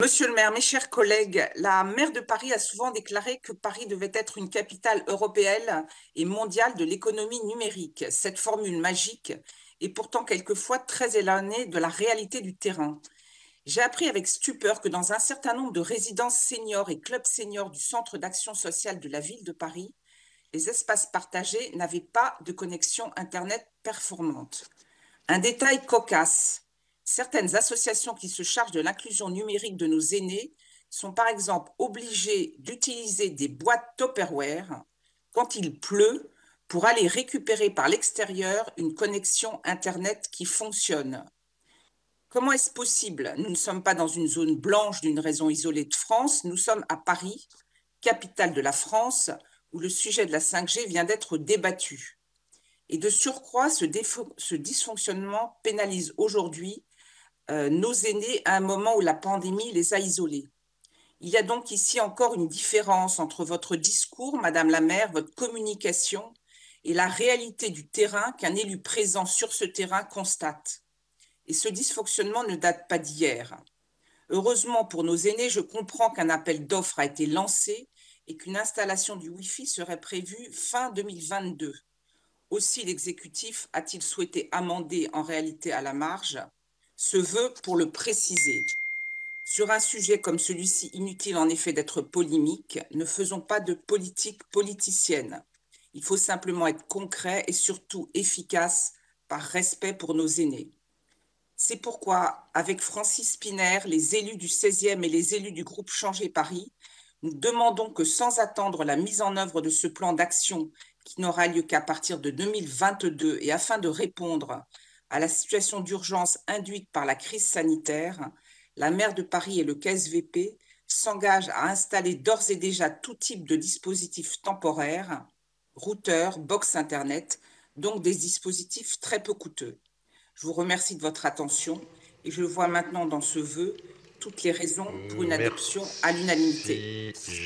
Monsieur le maire, mes chers collègues, la maire de Paris a souvent déclaré que Paris devait être une capitale européenne et mondiale de l'économie numérique. Cette formule magique est pourtant quelquefois très éloignée de la réalité du terrain. J'ai appris avec stupeur que dans un certain nombre de résidences seniors et clubs seniors du Centre d'action sociale de la ville de Paris, les espaces partagés n'avaient pas de connexion Internet performante. Un détail cocasse. Certaines associations qui se chargent de l'inclusion numérique de nos aînés sont par exemple obligées d'utiliser des boîtes Tupperware quand il pleut pour aller récupérer par l'extérieur une connexion Internet qui fonctionne. Comment est-ce possible? Nous ne sommes pas dans une zone blanche d'une région isolée de France, nous sommes à Paris, capitale de la France, où le sujet de la 5G vient d'être débattu. Et de surcroît, ce dysfonctionnement pénalise aujourd'hui nos aînés à un moment où la pandémie les a isolés. Il y a donc ici encore une différence entre votre discours, Madame la maire, votre communication et la réalité du terrain qu'un élu présent sur ce terrain constate. Et ce dysfonctionnement ne date pas d'hier. Heureusement pour nos aînés, je comprends qu'un appel d'offres a été lancé et qu'une installation du Wi-Fi serait prévue fin 2022. Aussi, l'exécutif a-t-il souhaité amender en réalité à la marge ce vœu pour le préciser. Sur un sujet comme celui-ci, inutile en effet d'être polémique, ne faisons pas de politique politicienne. Il faut simplement être concret et surtout efficace par respect pour nos aînés. C'est pourquoi, avec Francis Spiner, les élus du 16e et les élus du groupe Changer Paris, nous demandons que sans attendre la mise en œuvre de ce plan d'action qui n'aura lieu qu'à partir de 2022 et afin de répondre à la situation d'urgence induite par la crise sanitaire, la maire de Paris et le KSVP s'engagent à installer d'ores et déjà tout type de dispositifs temporaires, routeurs, box Internet, donc des dispositifs très peu coûteux. Je vous remercie de votre attention et je vois maintenant dans ce vœu toutes les raisons pour une adoption à l'unanimité. Merci.